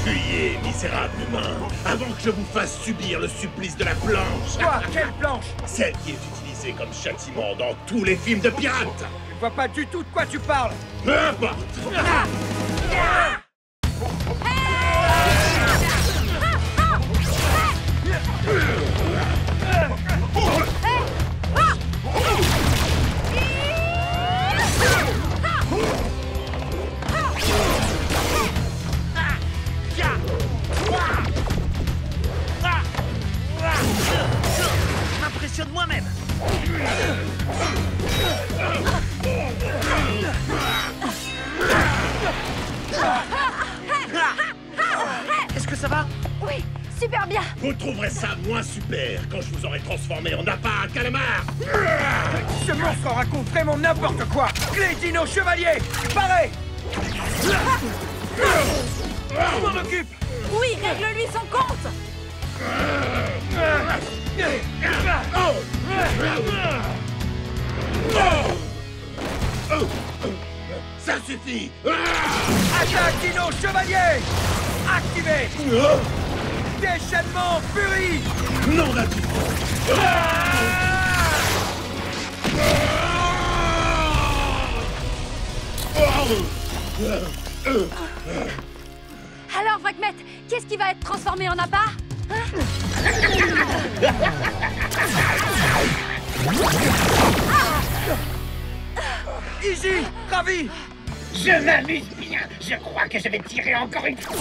Fuyez, misérables humains, avant que je vous fasse subir le supplice de la planche. Quoi? Quelle planche? Celle qui est utilisée comme châtiment dans tous les films de pirates. Je vois pas du tout de quoi tu parles. Peu importe. M'impressionne moi-même. Est-ce que ça va? Oui, super bien. Vous trouverez ça moins super quand je vous aurai transformé en appât à calamar. Ce monstre raconte vraiment n'importe quoi. Clé Dino Chevalier, pareil. Je m'en occupe. Oui, règle-lui son compte. Ça suffit. Attaque Dino Chevalier. Activé. Déchaînement Furie. Non d'actif. Alors, Vagmet, qu'est-ce qui va être transformé en appât? Easy, ravi. Je m'amuse bien. Je crois que je vais tirer encore une fois.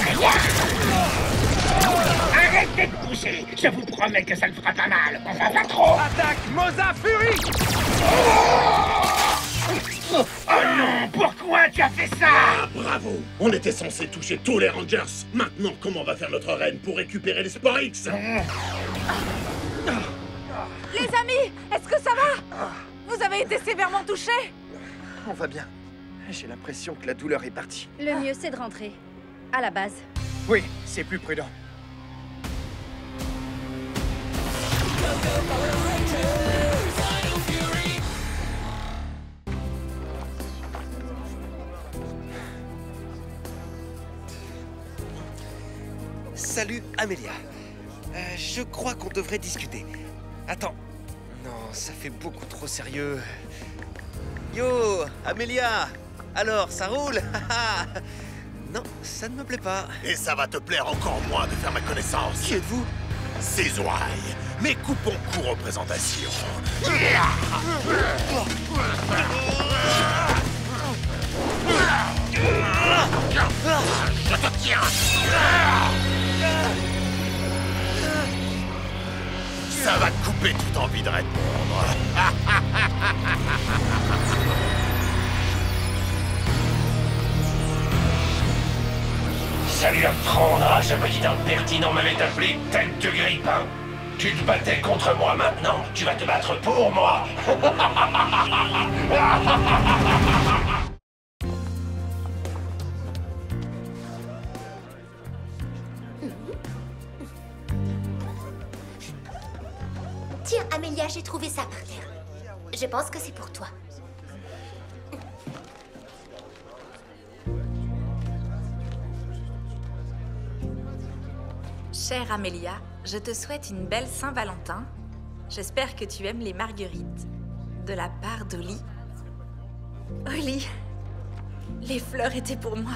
Arrêtez de bouger. Je vous promets que ça ne fera pas mal. Enfin, pas trop. Attaque Mosa Fury. Oh non, pourquoi tu as fait ça? Ah, bravo. On était censé toucher tous les Rangers. Maintenant, comment va faire notre reine pour récupérer les Spores X? Les amis, est-ce que ça va? Vous avez été sévèrement touchés? On va bien. J'ai l'impression que la douleur est partie. Le mieux, c'est de rentrer. À la base. Oui, c'est plus prudent. Salut, Amélia. Je crois qu'on devrait discuter. Attends. Non, ça fait beaucoup trop sérieux. Yo, Amélia. Alors, ça roule? Non, ça ne me plaît pas. Et ça va te plaire encore moins de faire ma connaissance. Qui êtes-vous? C'est Zwei, mais coupons court aux présentations. Je te tiens. Ça va te couper toute envie de répondre. Ça lui apprendra, ce petit impertinent m'avait appelé tête de grippin. Tu te battais contre moi maintenant, tu vas te battre pour moi. Tiens, Amélia, j'ai trouvé ça par terre. Je pense que c'est pour toi. Chère Amélia, je te souhaite une belle Saint-Valentin. J'espère que tu aimes les marguerites. De la part d'Oli. Oli, les fleurs étaient pour moi.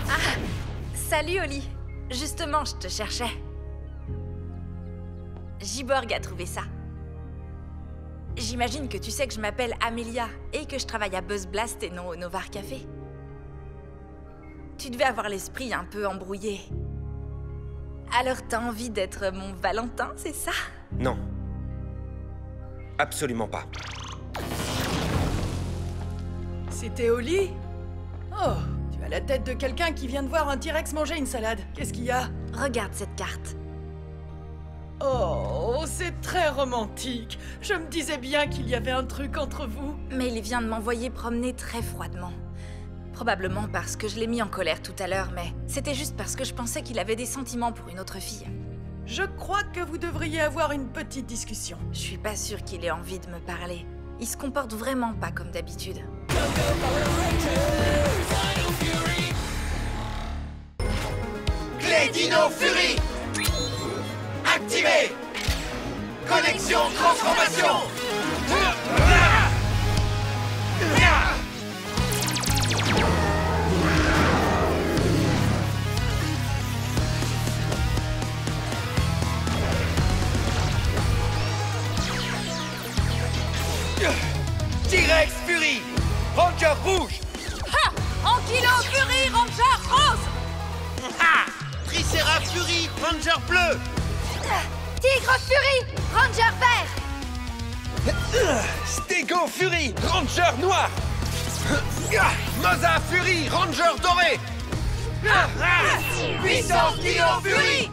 Ah, salut Oli. Justement, je te cherchais. Giborg a trouvé ça. J'imagine que tu sais que je m'appelle Amélia et que je travaille à Buzz Blast et non au Novar Café. Tu devais avoir l'esprit un peu embrouillé. Alors t'as envie d'être mon Valentin, c'est ça? Non. Absolument pas. C'était Oli? Oh, tu as la tête de quelqu'un qui vient de voir un T-Rex manger une salade. Qu'est-ce qu'il y a? Regarde cette carte. Oh, c'est très romantique. Je me disais bien qu'il y avait un truc entre vous. Mais il vient de m'envoyer promener très froidement. Probablement parce que je l'ai mis en colère tout à l'heure, mais c'était juste parce que je pensais qu'il avait des sentiments pour une autre fille. Je crois que vous devriez avoir une petite discussion. Je suis pas sûre qu'il ait envie de me parler. Il se comporte vraiment pas comme d'habitude. Clé Dino Fury! Activé! Connexion transformation! T-Rex Fury! Ranger rouge! Ha! Ankylo Fury Ranger rose! Ha! Tricera Fury Ranger bleu! Tigre Fury, Ranger vert. Stego Fury Ranger noir! Moza Fury Ranger doré! Puissance Dino Fury!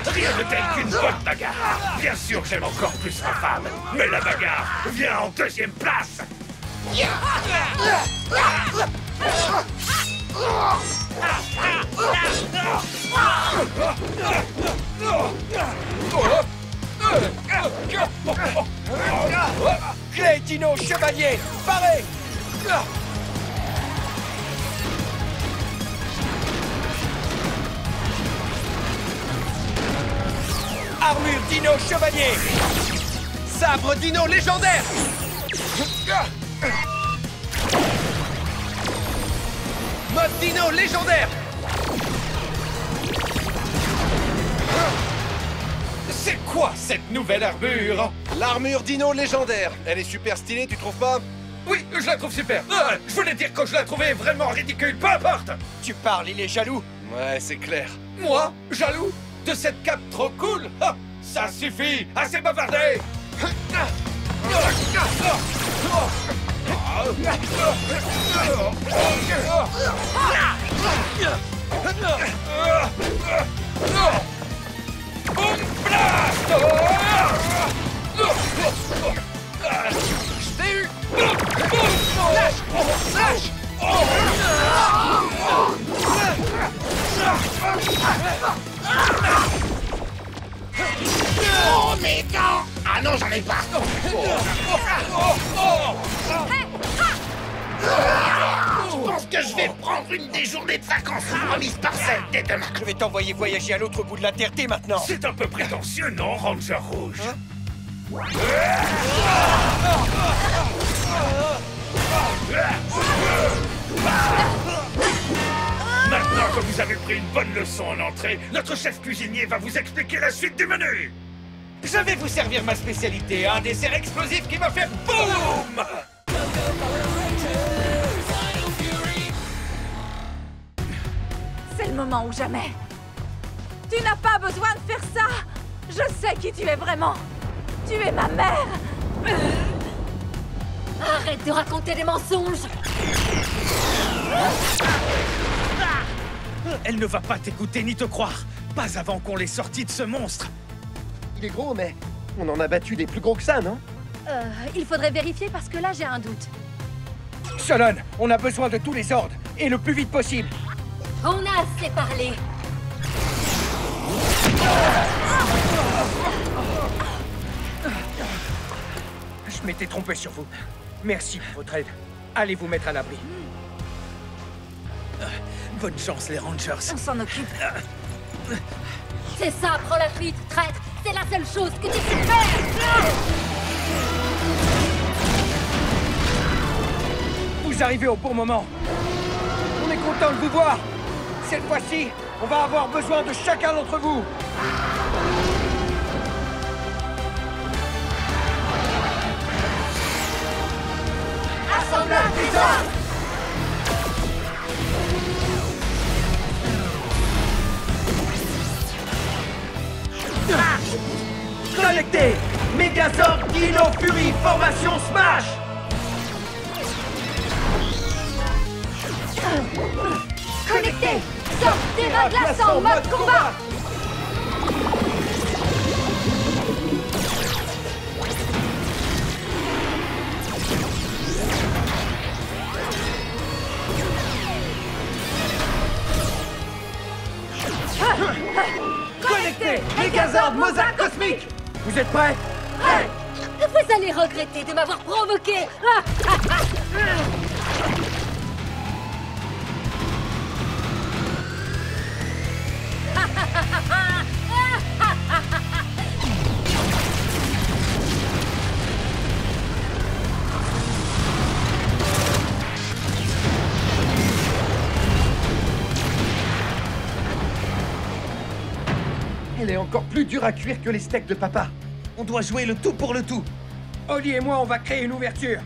Rien de tel qu'une bonne bagarre. Bien sûr que j'aime encore plus ma femme, mais la bagarre vient en deuxième place. Clé Dino Chevalier, paré! Armure Dino Chevalier! Sabre Dino légendaire! Mode Dino légendaire! C'est quoi cette nouvelle armure? L'armure Dino légendaire. Elle est super stylée, tu trouves pas? Oui, je la trouve super. Je voulais dire que je la trouvais vraiment ridicule, peu importe. Tu parles, il est jaloux. Ouais, c'est clair. Moi, jaloux de cette cape trop cool. Ah, ça suffit, assez bavardé. Boom blast! Je t'ai eu! Slash! Oh, mes dents! Ah non, j'en ai pas! Je pense que je vais prendre une des journées de vacances remises par celle dès demain. Je vais t'envoyer voyager à l'autre bout de la Terre dès maintenant. C'est un peu prétentieux, non, Ranger Rouge? Maintenant que vous avez pris une bonne leçon en entrée, notre chef cuisinier va vous expliquer la suite du menu. Je vais vous servir ma spécialité, un dessert explosif qui va faire BOUM! C'est le moment ou jamais. Tu n'as pas besoin de faire ça. Je sais qui tu es vraiment. Tu es ma mère. Arrête de raconter des mensonges. Elle ne va pas t'écouter ni te croire. Pas avant qu'on l'ait sorti de ce monstre. Il est gros, mais on en a battu des plus gros que ça, non? Il faudrait vérifier parce que là j'ai un doute. Solon, on a besoin de tous les ordres, et le plus vite possible. On a assez parlé. Je m'étais trompé sur vous. Merci pour votre aide. Allez vous mettre à l'abri. Bonne chance, les Rangers. On s'en occupe. C'est ça, prends la fuite, traître. C'est la seule chose que tu sais faire. Vous arrivez au bon moment. On est content de vous voir. Cette fois-ci, on va avoir besoin de chacun d'entre vous. Assemblage des ordres. Connecté! Megazord Dino Fury formation Smash! Connecté. Sortez glaçant mode combat. Connectez Megazord Mozart Cosmique. Vous êtes prêts? Prêt. Vous allez regretter de m'avoir provoqué. Elle est encore plus dure à cuire que les steaks de papa. On doit jouer le tout pour le tout. Oli et moi, on va créer une ouverture.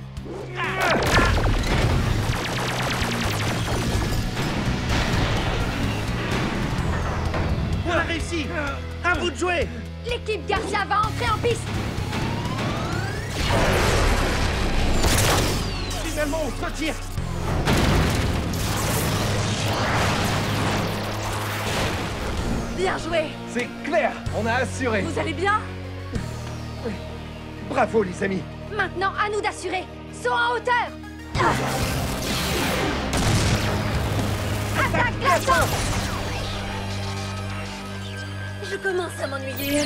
On a réussi. À vous de jouer. L'équipe Garcia va entrer en piste. Finalement, on se retire. Bien joué. C'est clair, on a assuré. Vous allez bien? Bravo, les amis. Maintenant, à nous d'assurer. Saut en hauteur. Attaque glaçante. Je commence à m'ennuyer.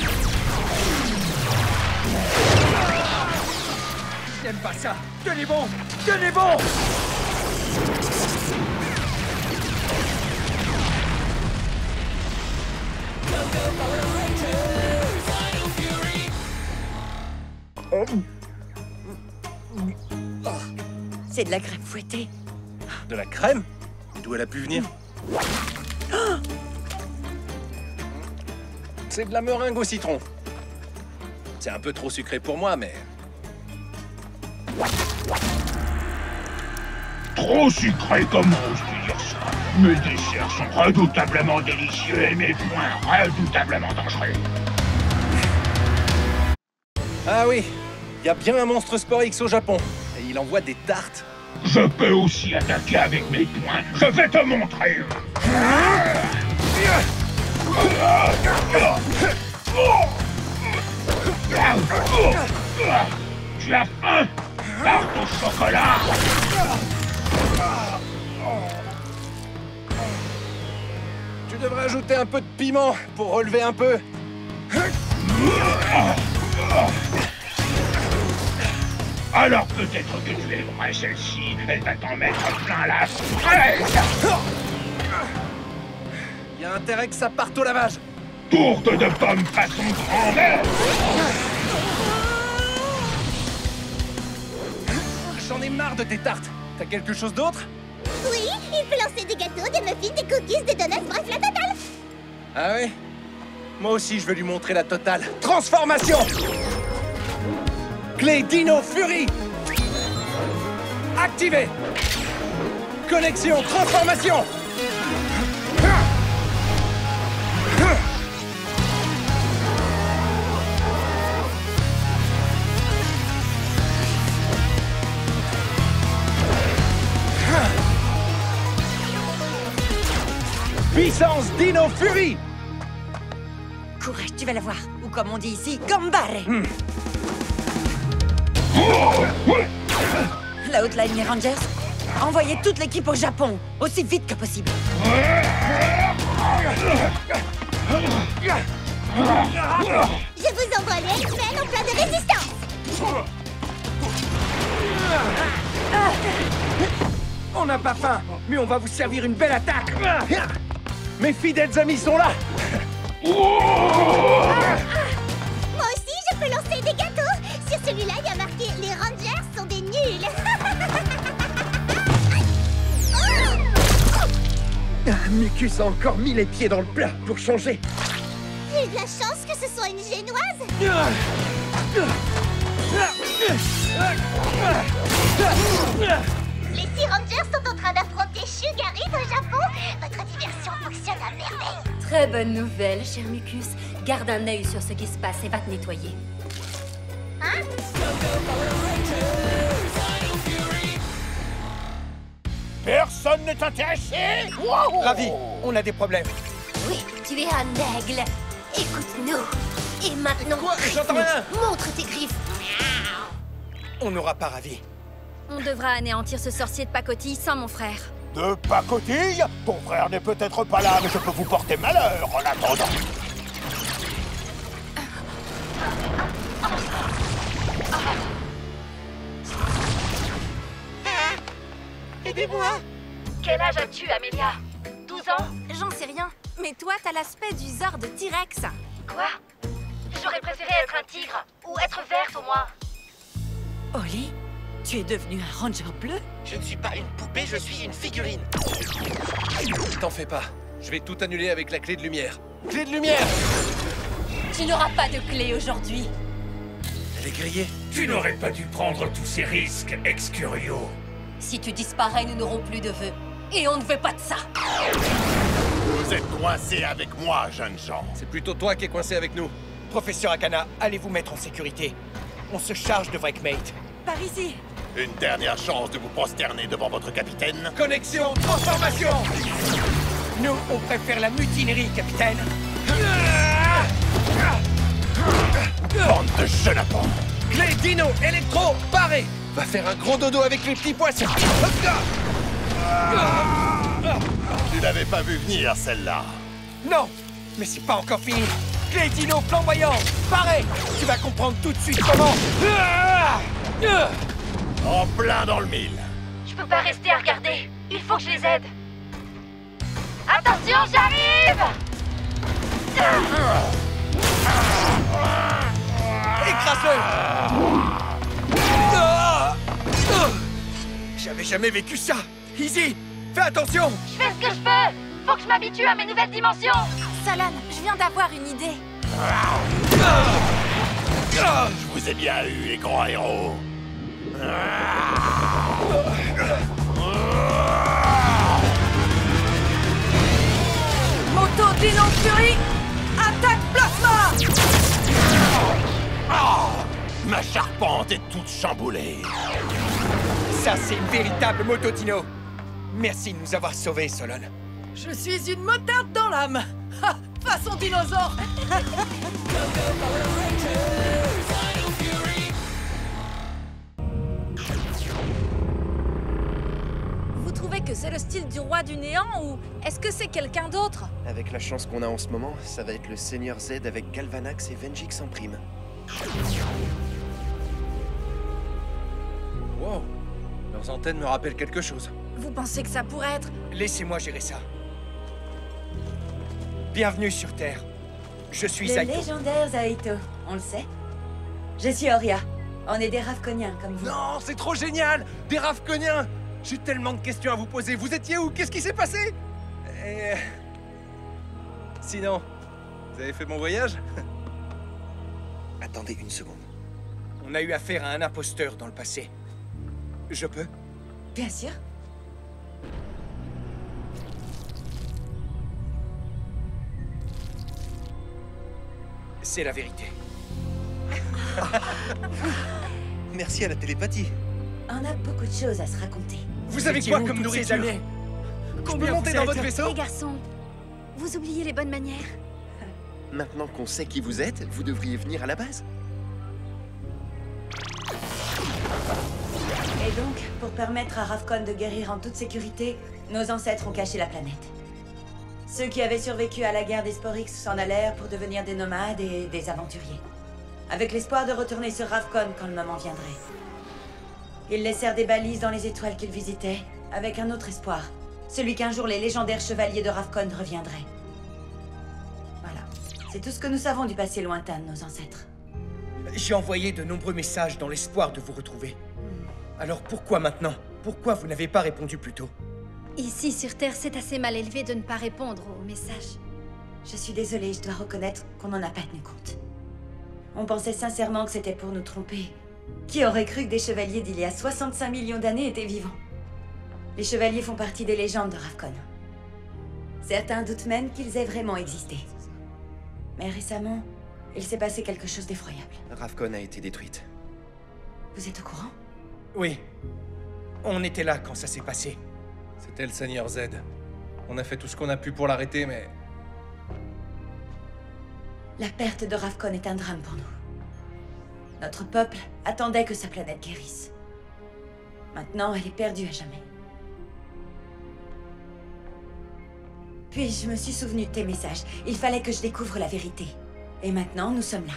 J'aime pas ça. Tenez bon. Tenez bon. C'est de la crème fouettée. De la crème? D'où elle a pu venir? C'est de la meringue au citron. C'est un peu trop sucré pour moi, mais... Trop sucré, comment oses-tu dire ça? Mes desserts sont redoutablement délicieux et mes points redoutablement dangereux. Ah oui, il y a bien un monstre Sport X au Japon. Et il envoie des tartes. Je peux aussi attaquer avec mes poings. Je vais te montrer. Tu as faim? Tarte au chocolat. Tu devrais ajouter un peu de piment pour relever un peu. Alors peut-être que tu aimerais celle-ci. Elle va t'en mettre plein la fraise. Il y a intérêt que ça parte au lavage. Tourte de pommes façon grand-mère. J'en ai marre de tes tartes. T'as quelque chose d'autre? Oui, il peut lancer des gâteaux, des muffins, des cookies, des donuts, bref, la totale. Ah oui? Moi aussi, je veux lui montrer la totale. Transformation! Clé Dino Fury! Activé! Connexion, transformation! Puissance Dino Fury! Courage, tu vas la voir. Ou comme on dit ici, gambare. La Hotline les Rangers, envoyez toute l'équipe au Japon, aussi vite que possible. Je vous envoie le X-Men en plein de résistance. On n'a pas faim, mais on va vous servir une belle attaque. Mes fidèles amis sont là. Moi aussi, je peux lancer des gâteaux. Sur celui-là, il y a marqué « Les Rangers sont des nuls ». Mucus a encore mis les pieds dans le plat pour changer. J'ai eu de la chance que ce soit une génoise. Les 6 Rangers sont en train d'affronter Sugarit au Japon. Votre diversion fonctionne à merveille. Très bonne nouvelle, cher Mucus. Garde un œil sur ce qui se passe et va te nettoyer. Hein? Personne n'est intéressé? Ravi, on a des problèmes. Oui, tu es un aigle. Écoute-nous. Et maintenant, Quoi? J'entends rien. montre tes griffes. On n'aura pas Ravi. On devra anéantir ce sorcier de pacotille sans mon frère. De pacotille? Ton frère n'est peut-être pas là, mais je peux vous porter malheur en attendant. Aidez-moi! Quel âge as-tu, Amelia? 12 ans? J'en sais rien. Mais toi, t'as l'aspect du Zord de T-Rex. Quoi? J'aurais préféré être un tigre, ou être verte au moins. Oli, tu es devenu un ranger bleu? Je ne suis pas une poupée, je suis une figurine. T'en fais pas. Je vais tout annuler avec la clé de lumière. Clé de lumière! Tu n'auras pas de clé aujourd'hui. Elle est grillée. Tu n'aurais pas dû prendre tous ces risques, Excurio. Si tu disparais, nous n'aurons plus de vœux. Et on ne veut pas de ça. Vous êtes coincés avec moi, jeunes gens. C'est plutôt toi qui es coincé avec nous. Professeur Akana, allez vous mettre en sécurité. On se charge de Wreckmate. Par ici. Une dernière chance de vous prosterner devant votre capitaine. Connexion, transformation! Nous, on préfère la mutinerie, capitaine. Bande de chenapans. Clé, dino, électro, barré! Va faire un gros dodo avec les petits poissons. Tu l'avais pas vu venir, celle-là. Non, mais c'est pas encore fini. Clé dino flamboyant, pareil. Tu vas comprendre tout de suite comment. En plein dans le mille. Je peux pas rester à regarder. Il faut que je les aide. Attention, j'arrive! Écrase-le. J'avais jamais vécu ça. Easy, fais attention. Je fais ce que je peux. Faut que je m'habitue à mes nouvelles dimensions. Solon, je viens d'avoir une idée. Je vous ai bien eu, les grands héros. Moto Dino Fury, attaque plasma. Ma charpente est toute chamboulée. Ça, c'est une véritable moto dino. Merci de nous avoir sauvés, Solon. Je suis une motarde dans l'âme. Ha, façon dinosaure. Vous trouvez que c'est le style du roi du néant ou est-ce que c'est quelqu'un d'autre? Avec la chance qu'on a en ce moment, ça va être le Seigneur Z avec Galvanax et Vengix en prime. Wow. Leurs antennes me rappellent quelque chose. Vous pensez que ça pourrait être... Laissez-moi gérer ça. Bienvenue sur Terre. Je suis Le Zaito. légendaire Zaito, on le sait. Je suis Auria. On est des Ravkoniens comme vous. Non, c'est trop génial! Des Ravkoniens! J'ai tellement de questions à vous poser. Vous étiez où? Qu'est-ce qui s'est passé? Et... Sinon, vous avez fait mon voyage? Attendez une seconde. On a eu affaire à un imposteur dans le passé. Je peux? Bien sûr. C'est la vérité. Merci à la télépathie. On a beaucoup de choses à se raconter. Vous avez quoi comme nourriture? Je peux monter dans votre vaisseau? Les garçons, vous oubliez les bonnes manières. Maintenant qu'on sait qui vous êtes, vous devriez venir à la base. Et donc, pour permettre à Ravkon de guérir en toute sécurité, nos ancêtres ont caché la planète. Ceux qui avaient survécu à la guerre des Sporix s'en allèrent pour devenir des nomades et des aventuriers, avec l'espoir de retourner sur Ravkon quand le moment viendrait. Ils laissèrent des balises dans les étoiles qu'ils visitaient, avec un autre espoir, celui qu'un jour les légendaires chevaliers de Ravkon reviendraient. Voilà, c'est tout ce que nous savons du passé lointain de nos ancêtres. J'ai envoyé de nombreux messages dans l'espoir de vous retrouver. Alors pourquoi maintenant? Pourquoi vous n'avez pas répondu plus tôt? Ici, sur Terre, c'est assez mal élevé de ne pas répondre aux messages. Je suis désolée, je dois reconnaître qu'on n'en a pas tenu compte. On pensait sincèrement que c'était pour nous tromper. Qui aurait cru que des chevaliers d'il y a 65 millions d'années étaient vivants? Les chevaliers font partie des légendes de Ravkon. Certains doutent même qu'ils aient vraiment existé. Mais récemment, il s'est passé quelque chose d'effroyable. Ravkon a été détruite. Vous êtes au courant? Oui. On était là quand ça s'est passé. C'était le Seigneur Z. On a fait tout ce qu'on a pu pour l'arrêter, mais... La perte de Ravkon est un drame pour nous. Notre peuple attendait que sa planète guérisse. Maintenant, elle est perdue à jamais. Puis je me suis souvenu de tes messages. Il fallait que je découvre la vérité. Et maintenant, nous sommes là.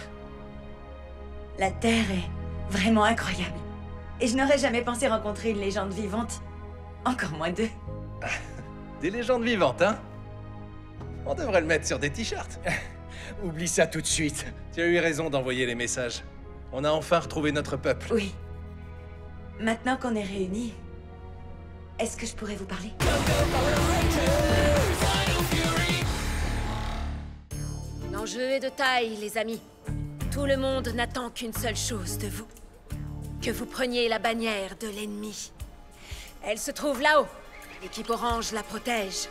La Terre est vraiment incroyable. Et je n'aurais jamais pensé rencontrer une légende vivante. Encore moins deux. Des légendes vivantes, hein? On devrait le mettre sur des t-shirts. Oublie ça tout de suite. Tu as eu raison d'envoyer les messages. On a enfin retrouvé notre peuple. Oui. Maintenant qu'on est réunis, est-ce que je pourrais vous parler? L'enjeu est de taille, les amis. Tout le monde n'attend qu'une seule chose de vous. Que vous preniez la bannière de l'ennemi. Elle se trouve là-haut. L'équipe orange la protège.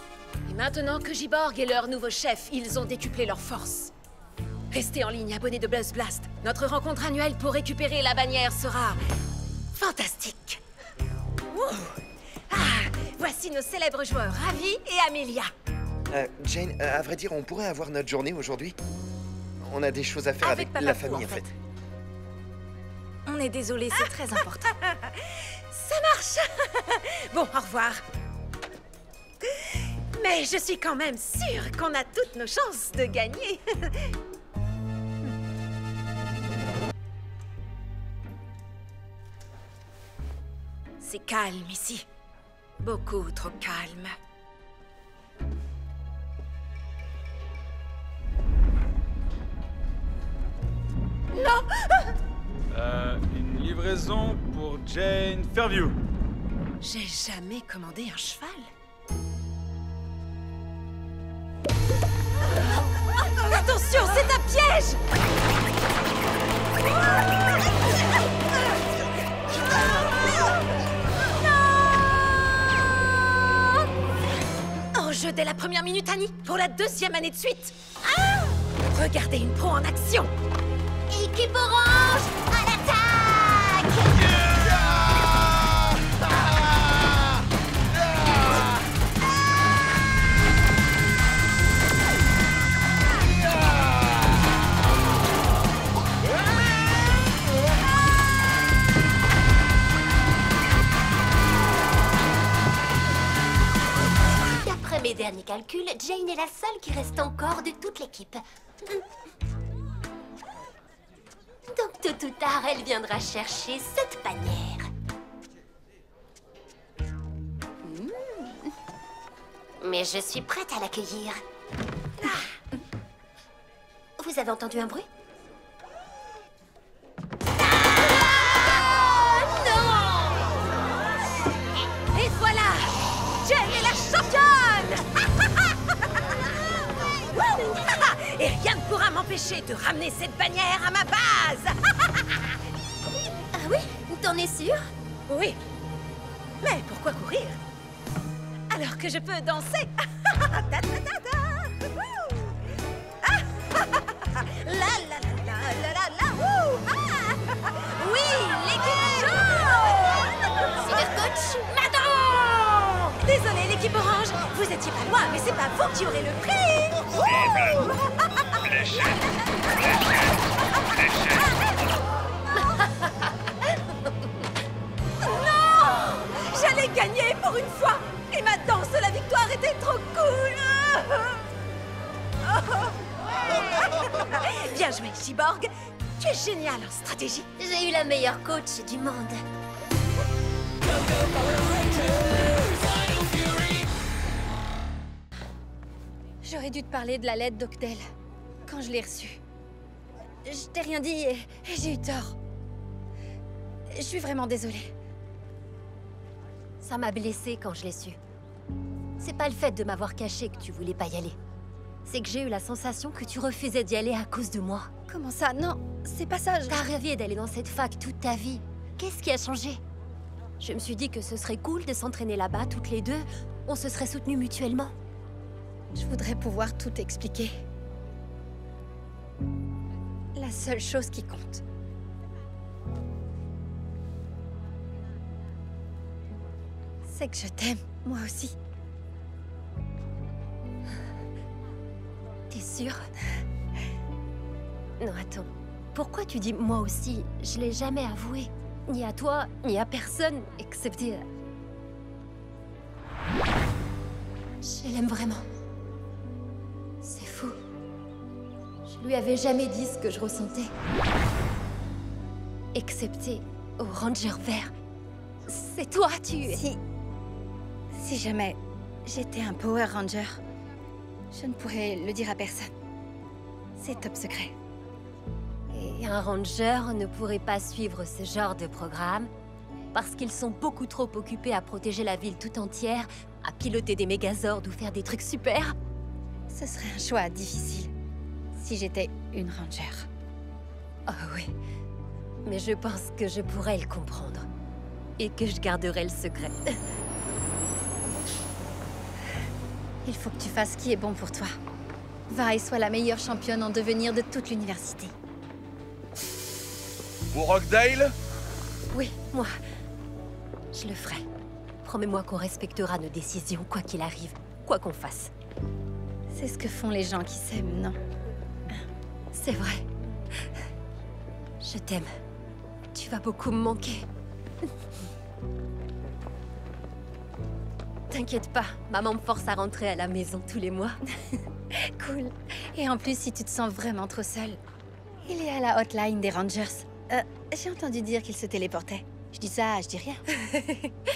Et maintenant que J-Borg est leur nouveau chef, ils ont décuplé leurs forces. Restez en ligne, abonnés de Buzz Blast. Notre rencontre annuelle pour récupérer la bannière sera... fantastique. Wouh. Ah, voici nos célèbres joueurs, Ravi et Amelia. Jane, à vrai dire, on pourrait avoir notre journée aujourd'hui. On a des choses à faire avec Papa la Pou, famille, en fait. On est désolé, c'est très important. Ça marche. Bon, au revoir. Mais je suis quand même sûre qu'on a toutes nos chances de gagner. C'est calme ici. Beaucoup trop calme. Non! Une livraison pour Jane Fairview. J'ai jamais commandé un cheval. Attention, c'est un piège! Enjeu dès la première minute, Annie, pour la 2e année de suite. Regardez une pro en action. Équipe orange, à l'attaque! D'après mes derniers calculs, Jane est la seule qui reste encore de toute l'équipe. Donc tôt ou tard, elle viendra chercher cette bannière. Mais je suis prête à l'accueillir. Vous avez entendu un bruit? Et voilà! Jane est la championne! Et rien ne pourra m'empêcher de ramener cette bannière à ma base! Ah oui? T'en es sûre? Oui. Mais pourquoi courir? Alors que je peux danser! Oui, l'équipe jaune! Cybercoach, Madame! Désolée, l'équipe orange, vous étiez pas loin, mais c'est pas vous qui aurez le prix! Non! J'allais gagner pour une fois! Et ma danse de la victoire était trop cool! Bien joué, J-Borg! Tu es génial en stratégie! j'ai eu la meilleure coach du monde. J'aurais dû te parler de la lettre d'Octel quand je l'ai reçue. Je t'ai rien dit et j'ai eu tort. Je suis vraiment désolée. Ça m'a blessée quand je l'ai su. C'est pas le fait de m'avoir caché que tu voulais pas y aller. C'est que j'ai eu la sensation que tu refusais d'y aller à cause de moi. Comment ça? Non, c'est pas ça, T'as rêvé d'aller dans cette fac toute ta vie. Qu'est-ce qui a changé? Je me suis dit que ce serait cool de s'entraîner là-bas toutes les deux. On se serait soutenus mutuellement. Je voudrais pouvoir tout expliquer. La seule chose qui compte. C'est que je t'aime, moi aussi. T'es sûre? Non, attends. Pourquoi tu dis moi aussi? Je l'ai jamais avoué. Ni à toi, ni à personne, excepté... Je l'aime vraiment. lui avais jamais dit ce que je ressentais. Excepté au Ranger vert. C'est toi, tu... Si jamais j'étais un Power Ranger, je ne pourrais le dire à personne. C'est top secret. Et un Ranger ne pourrait pas suivre ce genre de programme parce qu'ils sont beaucoup trop occupés à protéger la ville tout entière, à piloter des Megazords ou faire des trucs super. Ce serait un choix difficile si j'étais une Ranger. Oh oui, mais je pense que je pourrais le comprendre. Et que je garderai le secret. Il faut que tu fasses ce qui est bon pour toi. Va et sois la meilleure championne en devenir de toute l'université. Pour Rockdale? Oui, moi. Je le ferai. Promets-moi qu'on respectera nos décisions, quoi qu'il arrive, quoi qu'on fasse. C'est ce que font les gens qui s'aiment, non? C'est vrai. Je t'aime. Tu vas beaucoup me manquer. T'inquiète pas, maman me force à rentrer à la maison tous les mois. Cool. Et en plus, si tu te sens vraiment trop seule, il est à la hotline des Rangers. J'ai entendu dire qu'il se téléportait. Je dis ça, je dis rien.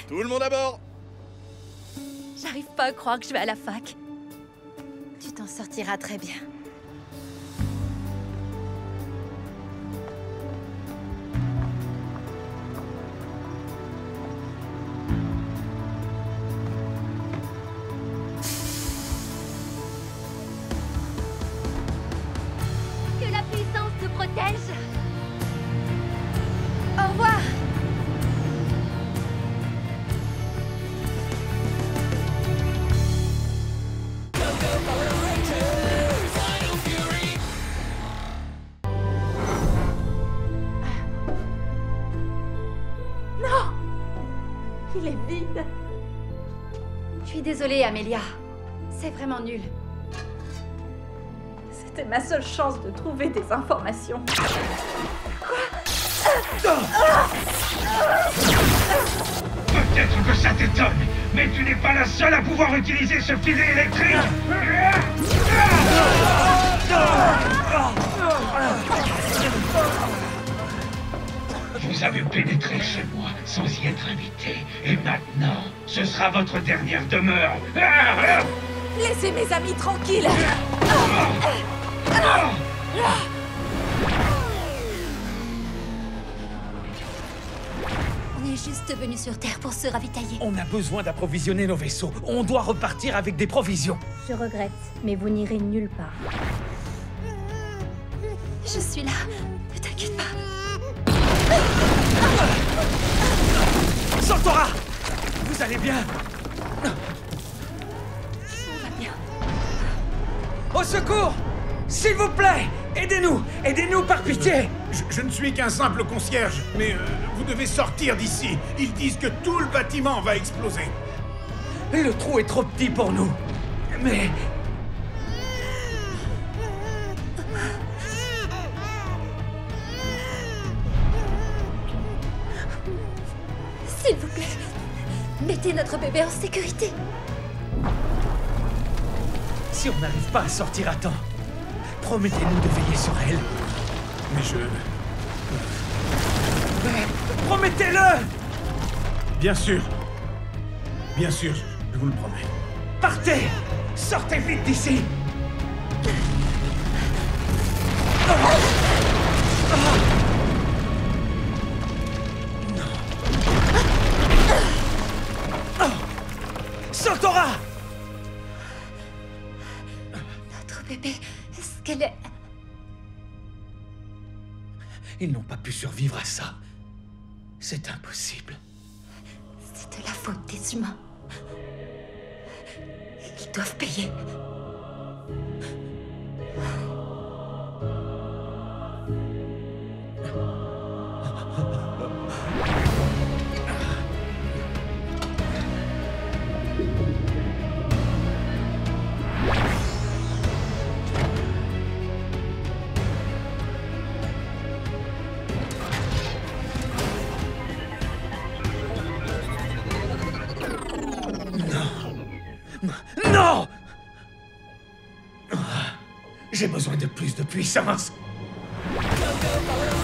Tout le monde à bord! J'arrive pas à croire que je vais à la fac. Tu t'en sortiras très bien. Que la puissance te protège. Au revoir. Non! Il est vide. Je suis désolée, Amelia. C'est vraiment nul. C'était ma seule chance de trouver des informations. Peut-être que ça t'étonne, mais tu n'es pas la seule à pouvoir utiliser ce filet électrique. Vous avez pénétré chez moi sans y être invité, et maintenant, ce sera votre dernière demeure. Laissez mes amis tranquilles. On est juste venu sur Terre pour se ravitailler. On a besoin d'approvisionner nos vaisseaux. On doit repartir avec des provisions. Je regrette, mais vous n'irez nulle part. Je suis là. Ne t'inquiète pas. Santora! Vous allez bien? On va bien. Au secours! S'il vous plaît! Aidez-nous! Aidez-nous par pitié! Je ne suis qu'un simple concierge, mais vous devez sortir d'ici. Ils disent que tout le bâtiment va exploser. Le trou est trop petit pour nous. Mais... S'il vous plaît, mettez notre bébé en sécurité. Si on n'arrive pas à sortir à temps, promettez-nous de veiller sur elle. Mais Promettez-le! Bien sûr. Bien sûr, je vous le promets. Partez! Sortez vite d'ici! Santora! Notre bébé, est-ce qu'elle est... Ils n'ont pas pu survivre à ça. C'est impossible. C'est de la faute des humains. Ils doivent payer. Non! J'ai besoin de plus de puissance. Go, go, go,